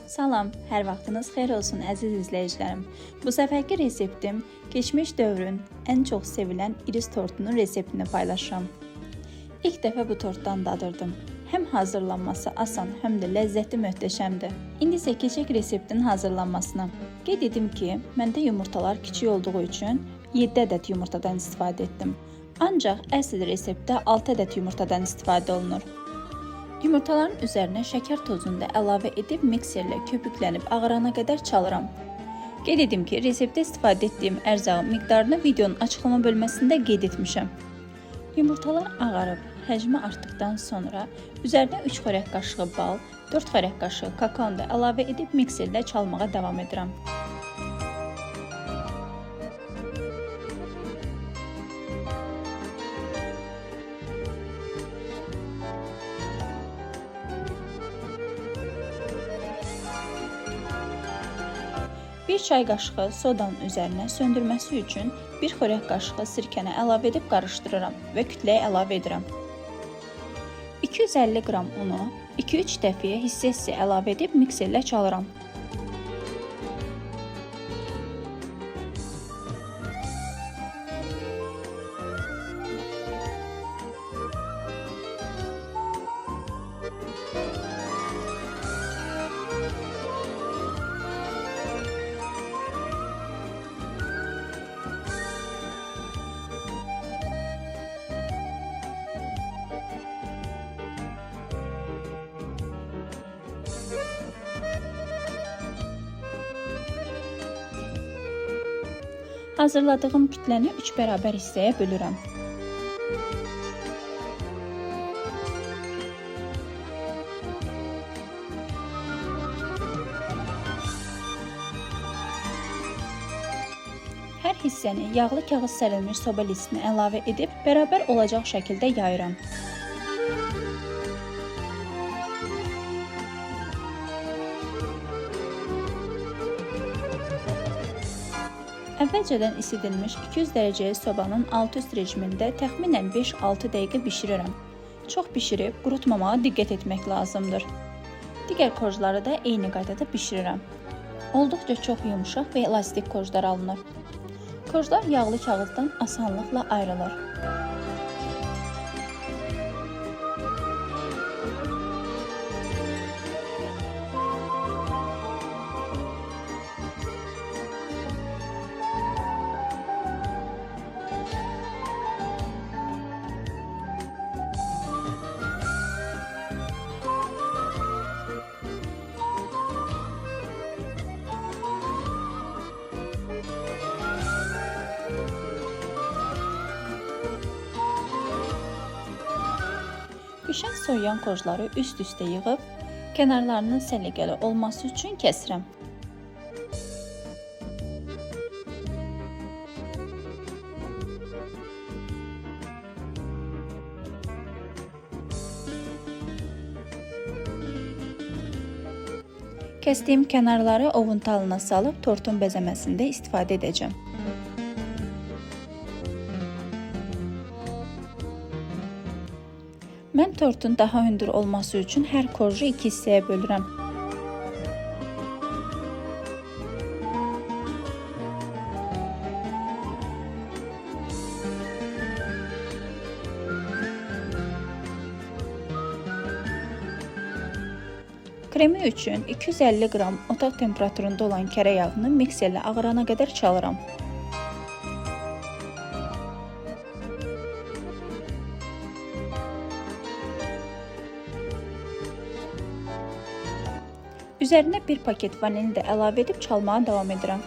Salam, hər vaxtınız xeyir olsun əziz izləyicilərim. Bu səfərki reseptim keçmiş dövrün ən çox sevilən iris tortunun reseptini paylaşıram. İlk dəfə bu tortdan dadırdım. Həm hazırlanması asan, həm də ləzzəti möhtəşəmdir. İndi isə keçək reseptin hazırlanmasına. Qeyd edim ki, məndə yumurtalar kiçik olduğu üçün 7 ədəd yumurtadan istifadə etdim. Ancaq əsl reseptdə 6 ədəd yumurtadan istifadə olunur. Yumurtaların üzərinə şəkər tozunu da əlavə edib mikserlə köpüklənib ağarana qədər çalıram. Qeyd edim ki, reseptdə istifadə etdiyim ərzağın miqdarını videonun açıqlama bölməsində qeyd etmişəm. Yumurtalar ağarıb, həcmi artdıqdan sonra üzərinə 3 xörək qaşığı bal, 4 xörək qaşığı kakaonu da əlavə edib mikserlə çalmağa davam edirəm. Bir çay qaşığı sodanın üzərinə söndürməsi üçün 1 xörək qaşığı sirkəni əlavə edib qarışdırıram və kütləyə əlavə edirəm. 250 qram unu 2-3 dəfəyə hissə-hissə əlavə edib mikserlə çalıram. Hazırladığım kütləni 3 bərabər hissəyə bölürəm. Hər hissəni yağlı kağız sərilmiş soba listinə əlavə edib bərabər olacaq şəkildə yayıram. Əvvəlcədən isidilmiş 200 dərəcəyə sobanın alt-üst rejimində təxminən 5-6 dəqiqə bişirirəm. Çox bişirib qurutmamağa diqqət etmək lazımdır. Digər korjları da eyni qaydada bişirirəm. Olduqca çox yumuşaq və elastik korjlar alınır. Korjlar yağlı kağızdan asanlıqla ayrılır. Bişən soyuyan korjları üst-üstə yığıb, kənarlarının səliqəli olması üçün kəsirəm. Kəsdiyim kənarları ovun talına salıb tortun bəzəməsində istifadə edəcəm. Mən tortun daha hündür olması üçün hər korju 2 hissəyə bölürəm. Kremi üçün 250 qram otaq temperaturunda olan kərə yağını mikserlə ağarana qədər çalıram. Üzərinə bir paket vanilini də əlavə edib çalmağa davam edirəm.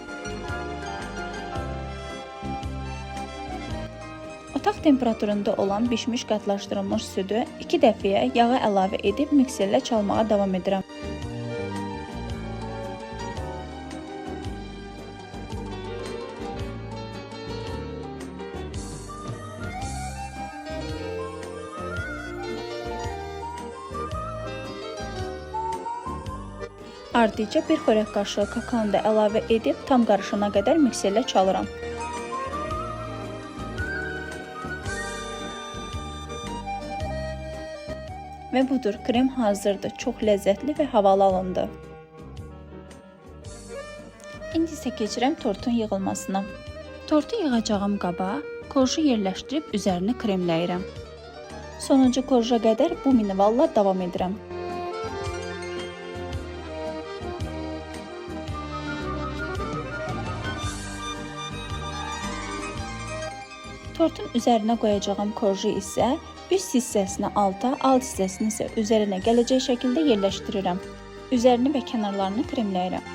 Otaq temperaturunda olan bişmiş qatlaşdırılmış südü 2 dəfəyə yağa əlavə edib mikserlə çalmağa davam edirəm. Ardıca 1 xörək qaşığı kakaonu da əlavə edib tam qarışana qədər mikserlə çalıram. Və budur, krem hazırdır. Çox ləzzətli və havalı alındı. İndi isə keçirəm tortun yığılmasına. Tortu yığacağım qaba korju yerləşdirib üzərini kremləyirəm. Sonuncu korja qədər bu minvalla davam edirəm. Tortun üzərinə qoyacağım korju isə üst hissəsini alta, alt hissəsini isə üzərinə gələcək şəkildə yerləşdirirəm. Üzerini və kənarlarını kremləyirəm.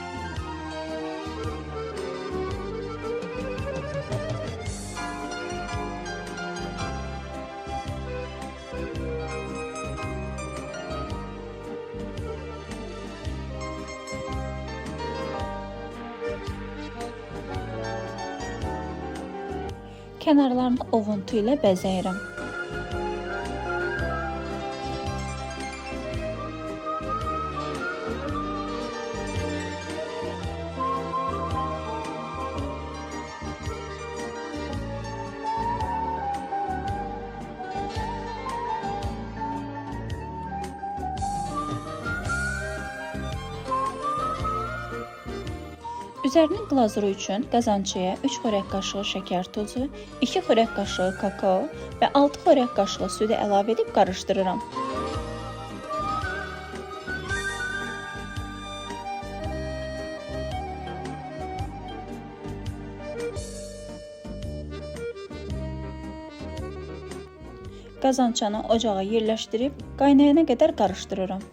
Kənarlarını ovuntu ilə bəzəyirəm. Üzərinin glazuru üçün qazançıya 3 xörək qaşığı şəkər tozu, 2 xörək qaşığı kakao və 6 xörək qaşığı südü əlavə edib qarışdırıram. Qazançanı ocağa yerləşdirib qaynayana qədər qarışdırıram.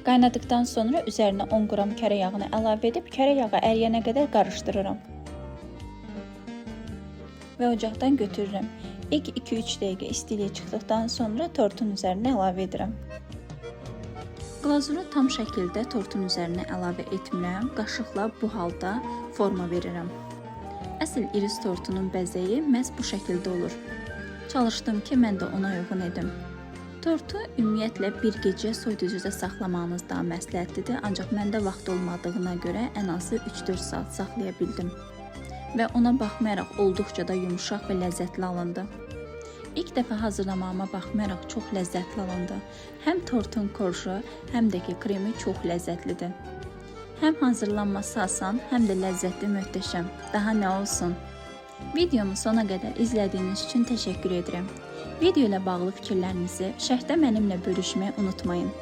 Qaynadıktan sonra üzərinə 10 qram kərə yağını əlavə edib kərə yağı əriyənə qədər qarışdırıram. Və ocaqdan götürürəm. İlk 2-3 dəqiqə istiliyə çıxdıqdan sonra tortun üzərinə əlavə edirəm. Glazuru tam şəkildə tortun üzərinə əlavə etmirəm. Qaşıqla bu halda forma verirəm. Əsl iris tortunun bəzəyi məhz bu şəkildə olur. Çalışdım ki, mən də ona uyğun edim. Tortu ümumiyyətlə bir gecə soyuducuda saxlamağınız daha məsləhətlidir, ancaq məndə vaxt olmadığına görə ən azı 3-4 saat saxlaya bildim. Və ona baxmayaraq olduqca da yumuşaq və ləzzətli alındı. İlk dəfə hazırlamağıma baxmayaraq çox ləzzətli alındı. Həm tortun korju, həm də ki kremi çox ləzzətlidir. Həm hazırlanması asan, həm də ləzzətli, möhtəşəm. Daha nə olsun? Videomu sona qədər izlədiyiniz üçün təşəkkür edirəm. Video ilə bağlı fikirlərinizi şərhdə mənimlə bölüşməyi unutmayın.